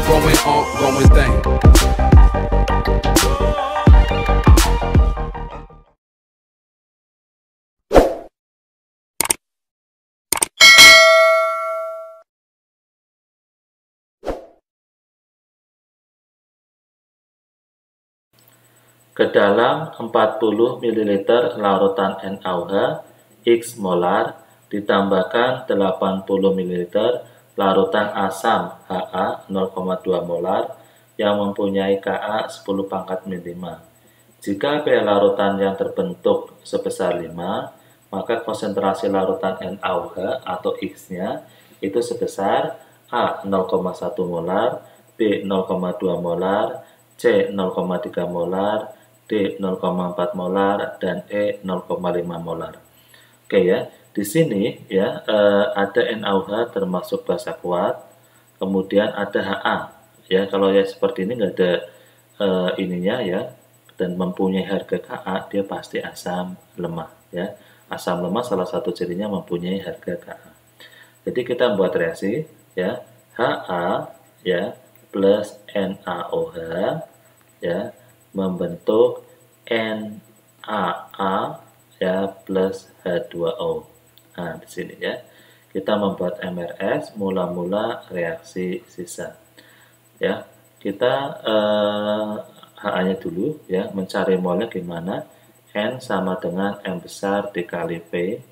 ongoing thing. Ke dalam 40 ml larutan NaOH X molar ditambahkan 80 ml larutan asam Ha 0,2 molar yang mempunyai Ka 10 pangkat min 5. Jika pH larutan yang terbentuk sebesar 5, maka konsentrasi larutan NaOH atau X-nya itu sebesar A 0,1 molar, B 0,2 molar, C 0,3 molar, D 0,4 molar, dan E 0,5 molar. Oke ya, di sini ya ada NaOH termasuk basa kuat, kemudian ada Ha. Ya, kalau ya seperti ini nggak ada ininya ya, dan mempunyai harga Ka, dia pasti asam lemah ya. Asam lemah salah satu cirinya mempunyai harga Ka. Jadi kita buat reaksi ya, Ha ya plus NaOH ya membentuk NaA ya plus H2O. Nah, di sini ya. Kita membuat MRS mula-mula reaksi sisa. Ya, kita HA-nya dulu ya, mencari molnya gimana? N sama dengan M besar dikali P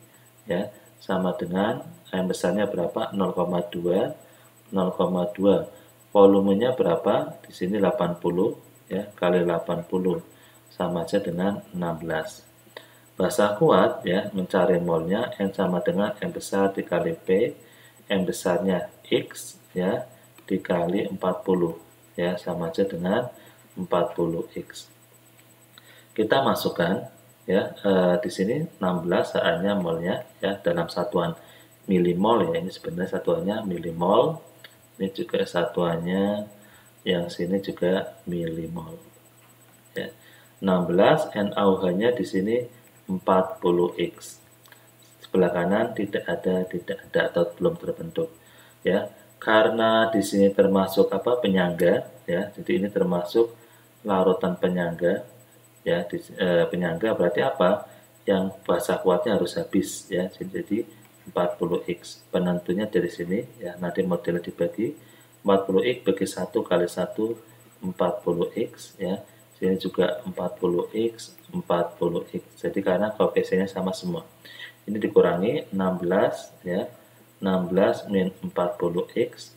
ya, sama dengan M besarnya berapa? 0,2 0,2. Volumenya berapa? Di sini 80 ya, kali 80 sama aja dengan 16. Basa kuat ya, mencari molnya N sama dengan M besar dikali P, M besarnya X ya, dikali 40 ya, sama aja dengan 40X. Kita masukkan ya, di sini 16 HA-nya molnya ya, dalam satuan milimol ya, ini sebenarnya satuannya milimol. Ini juga satuannya yang sini juga milimol. Ya. 16 NaOH-nya di sini 40X. Sebelah kanan tidak ada atau belum terbentuk. Ya. Karena di sini termasuk penyangga ya. Jadi ini termasuk larutan penyangga ya. Penyangga berarti apa? Yang basa kuatnya harus habis ya. Jadi 40X. Penentunya dari sini ya. Nanti modelnya dibagi 40X bagi 1 kali 1 40X ya. Sini juga 40X, 40X. Jadi karena koefisiennya sama semua. Ini dikurangi 16 ya. 16 min 40X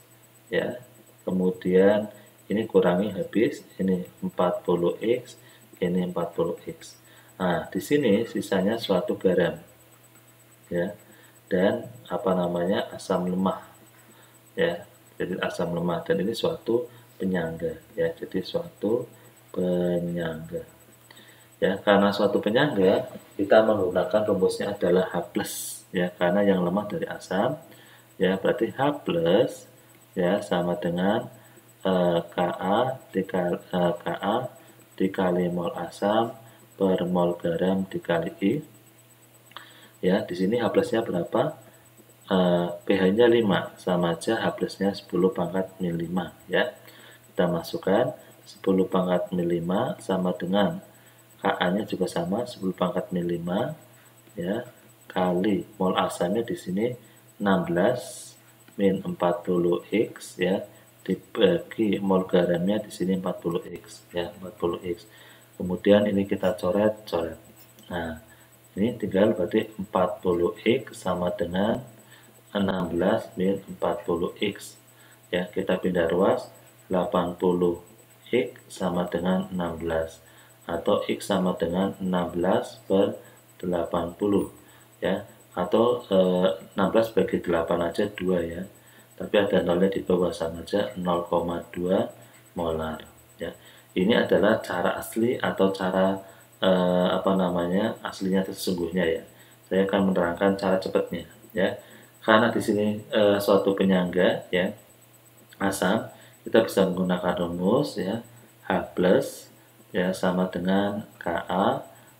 ya. Kemudian ini kurangi habis, ini 40X, ini 40X. Nah, di sini sisanya suatu garam. Ya. Dan asam lemah. Ya. Jadi asam lemah, dan ini suatu penyangga ya. Jadi suatu penyangga ya, karena suatu penyangga kita menggunakan rumusnya adalah H+ ya, karena yang lemah dari asam ya, berarti H+ ya sama dengan Ka dikali mol asam per mol garam dikali I ya. Di sini H+-nya berapa? pH-nya 5, sama aja H+-nya 10 pangkat min 5 ya. Kita masukkan 10 pangkat min 5 sama dengan Ka-nya juga sama 10 pangkat min 5 ya, kali mol asamnya di sini 16 min 40X ya, dibagi mol garamnya di sini 40X ya, 40X. Kemudian ini kita coret. Nah, ini tinggal berarti 40X sama dengan 16 min 40X ya. Kita pindah ruas, 80X sama dengan 16 atau X sama dengan 16 per 80 ya, atau 16 bagi 8 aja 2 ya, tapi ada nolnya di bawah, sama aja 0,2 molar ya. Ini adalah cara asli atau cara aslinya sesungguhnya ya. Saya akan menerangkan cara cepatnya ya. Karena di sini suatu penyangga ya, asam, kita bisa menggunakan rumus ya, H+ ya sama dengan Ka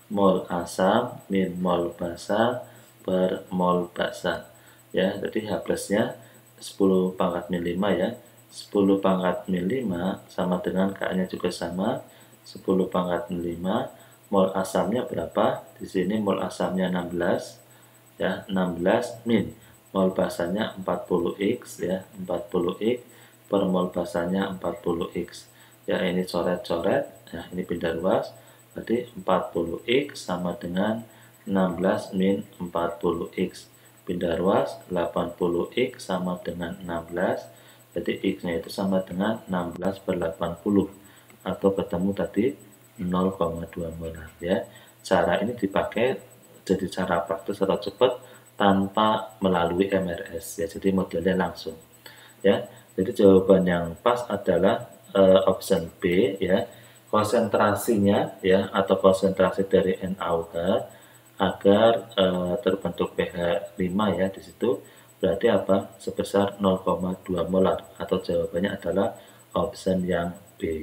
mol asam min mol basa per mol basa ya. Jadi H+-nya 10 pangkat min 5 ya, 10 pangkat min 5 sama dengan K-nya juga sama, 10 pangkat min 5, mol asamnya berapa? Di sini mol asamnya 16, ya, 16 min mol basanya 40x, ya, 40x per mol basanya 40x. Ya, ini coret-coret, ya, ini pindah ruas, berarti 40x sama dengan 16 min 40x. Pindah ruas, 80x sama dengan 16, jadi X-nya itu sama dengan 16 per 80, atau ketemu tadi 0,2 molar, ya. Cara ini dipakai jadi cara praktis atau cepat tanpa melalui MRS, ya, jadi modelnya langsung, ya. Jadi jawaban yang pas adalah option B, ya. Konsentrasinya, ya, atau konsentrasi dari NaOH agar terbentuk pH 5, ya, di situ berarti apa? Sebesar 0,2 molar, atau jawabannya adalah option yang B.